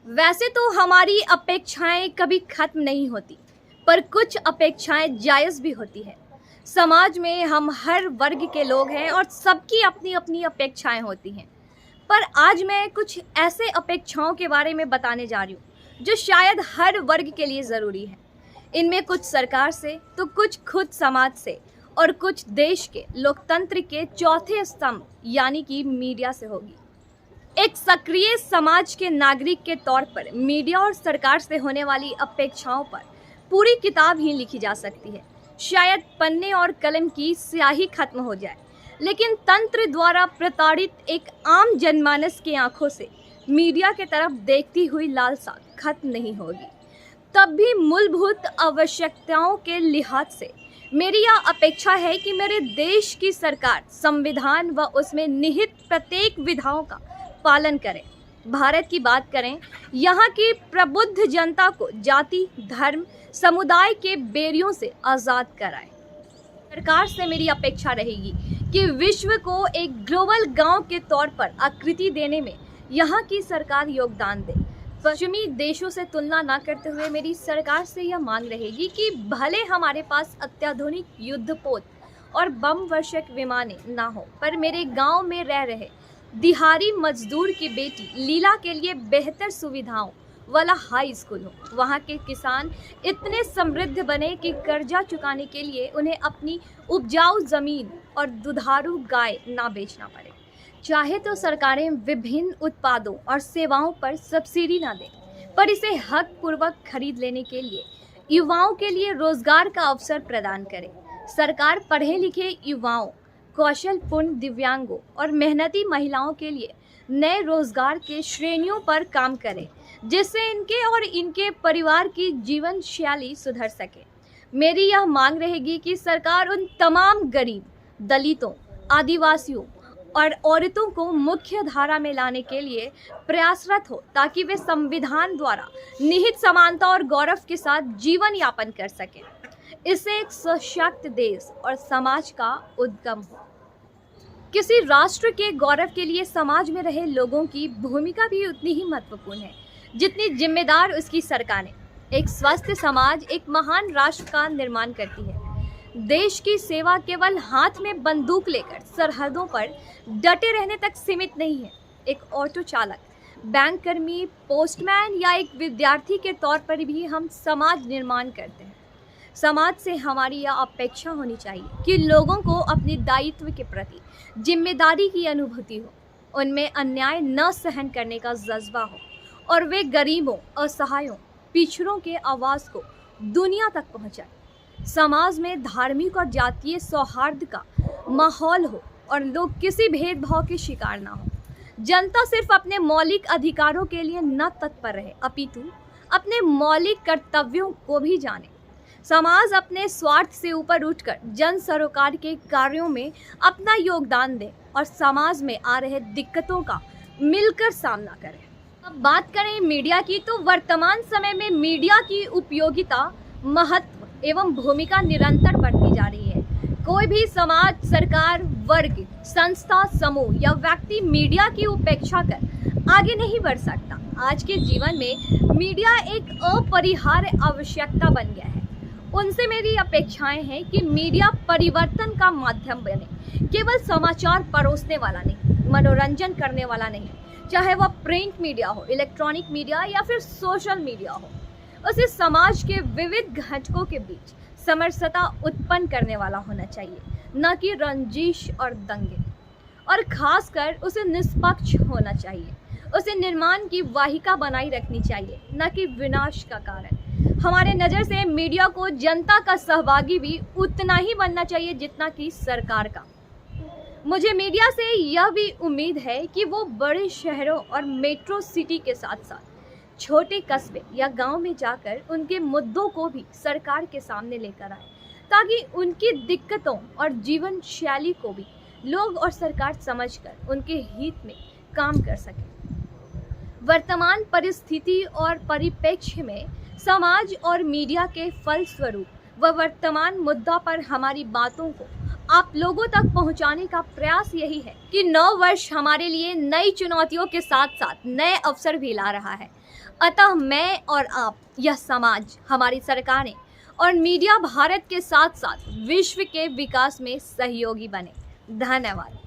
वैसे तो हमारी अपेक्षाएं कभी खत्म नहीं होती, पर कुछ अपेक्षाएं जायज़ भी होती है। समाज में हम हर वर्ग के लोग हैं और सबकी अपनी अपनी अपेक्षाएं होती हैं। पर आज मैं कुछ ऐसे अपेक्षाओं के बारे में बताने जा रही हूँ जो शायद हर वर्ग के लिए ज़रूरी है। इनमें कुछ सरकार से तो कुछ खुद समाज से और कुछ देश के लोकतंत्र के चौथे स्तंभ यानी कि मीडिया से होगी। एक सक्रिय समाज के नागरिक के तौर पर मीडिया और सरकार से होने वाली अपेक्षाओं पर पूरी किताब ही लिखी जा सकती है। शायद पन्ने और कलम की स्याही खत्म हो जाए, लेकिन तंत्र द्वारा प्रताड़ित एक आम जनमानस की आंखों से मीडिया के तरफ देखती हुई लालसा खत्म नहीं होगी। तब भी मूलभूत आवश्यकताओं के लिहाज से मेरी यह अपेक्षा है कि मेरे देश की सरकार संविधान व उसमें निहित प्रत्येक विधाओं का पालन करें। भारत की बात करें, यहाँ की प्रबुद्ध जनता को जाति, धर्म, समुदाय के बेड़ियों से आज़ाद कराए। सरकार से मेरी अपेक्षा रहेगी कि विश्व को एक ग्लोबल गांव के तौर पर आकृति देने में यहाँ की सरकार योगदान दे। पश्चिमी देशों से तुलना न करते हुए मेरी सरकार से यह मांग रहेगी कि भले हमारे पास अत्याधुनिक युद्धपोत और बम वर्षक विमानें ना हो, पर मेरे गांव में रह रहे दिहाड़ी मजदूर की बेटी लीला के लिए बेहतर सुविधाओं वाला हाई स्कूल हो। वहाँ के किसान इतने समृद्ध बने कि कर्जा चुकाने के लिए उन्हें अपनी उपजाऊ जमीन और दुधारू गाय ना बेचना पड़े। चाहे तो सरकारें विभिन्न उत्पादों और सेवाओं पर सब्सिडी ना दें, पर इसे हक पूर्वक खरीद लेने के लिए युवाओं के लिए रोजगार का अवसर प्रदान करें। सरकार पढ़े लिखे युवाओं, कौशलपूर्ण दिव्यांगों और मेहनती महिलाओं के लिए नए रोजगार के श्रेणियों पर काम करें, जिससे इनके और इनके परिवार की जीवन शैली सुधर सके। मेरी यह मांग रहेगी कि सरकार उन तमाम गरीब, दलितों, आदिवासियों और औरतों को मुख्य धारा में लाने के लिए प्रयासरत हो, ताकि वे संविधान द्वारा निहित समानता और गौरव के साथ जीवन यापन कर सकें। इससे एक सशक्त देश और समाज का उद्गम हो। किसी राष्ट्र के गौरव के लिए समाज में रहे लोगों की भूमिका भी उतनी ही महत्वपूर्ण है जितनी जिम्मेदार उसकी सरकारें। एक स्वस्थ समाज एक महान राष्ट्र का निर्माण करती है। देश की सेवा केवल हाथ में बंदूक लेकर सरहदों पर डटे रहने तक सीमित नहीं है। एक ऑटो चालक, बैंक कर्मी, पोस्टमैन या एक विद्यार्थी के तौर पर भी हम समाज निर्माण करते हैं। समाज से हमारी यह अपेक्षा होनी चाहिए कि लोगों को अपने दायित्व के प्रति जिम्मेदारी की अनुभूति हो, उनमें अन्याय न सहन करने का जज्बा हो और वे गरीबों, असहायों, पिछड़ों के आवाज़ को दुनिया तक पहुंचाए। समाज में धार्मिक और जातीय सौहार्द का माहौल हो और लोग किसी भेदभाव के शिकार ना हो। जनता सिर्फ अपने मौलिक अधिकारों के लिए न तत्पर रहे, अपितु अपने मौलिक कर्तव्यों को भी जाने। समाज अपने स्वार्थ से ऊपर उठकर जन सरोकार के कार्यों में अपना योगदान दे और समाज में आ रहे दिक्कतों का मिलकर सामना करे। अब बात करें मीडिया की, तो वर्तमान समय में मीडिया की उपयोगिता, महत्व एवं भूमिका निरंतर बढ़ती जा रही है। कोई भी समाज, सरकार, वर्ग, संस्था, समूह या व्यक्ति मीडिया की उपेक्षा कर आगे नहीं बढ़ सकता। आज के जीवन में मीडिया एक अपरिहार्य आवश्यकता बन गया है। उनसे मेरी अपेक्षाएं हैं कि मीडिया परिवर्तन का माध्यम बने, केवल समाचार परोसने वाला नहीं, मनोरंजन करने वाला नहीं। चाहे वह प्रिंट मीडिया हो, इलेक्ट्रॉनिक मीडिया या फिर सोशल मीडिया हो, उसे समाज के विविध घटकों के बीच समरसता उत्पन्न करने वाला होना चाहिए, न कि रंजिश और दंगे। और खासकर उसे निष्पक्ष होना चाहिए। उसे निर्माण की वाहिका बनाई रखनी चाहिए, न कि विनाश का कारण। हमारे नज़र से मीडिया को जनता का सहभागी भी उतना ही बनना चाहिए जितना कि सरकार का। मुझे मीडिया से यह भी उम्मीद है कि वो बड़े शहरों और मेट्रो सिटी के साथ साथ छोटे कस्बे या गांव में जाकर उनके मुद्दों को भी सरकार के सामने लेकर आए, ताकि उनकी दिक्कतों और जीवन शैली को भी लोग और सरकार समझकर उनके हित में काम कर सकें। वर्तमान परिस्थिति और परिप्रेक्ष्य में समाज और मीडिया के फलस्वरूप व वर्तमान मुद्दा पर हमारी बातों को आप लोगों तक पहुंचाने का प्रयास यही है कि नव वर्ष हमारे लिए नई चुनौतियों के साथ साथ नए अवसर भी ला रहा है। अतः मैं और आप, यह समाज, हमारी सरकारें और मीडिया भारत के साथ साथ विश्व के विकास में सहयोगी बने। धन्यवाद।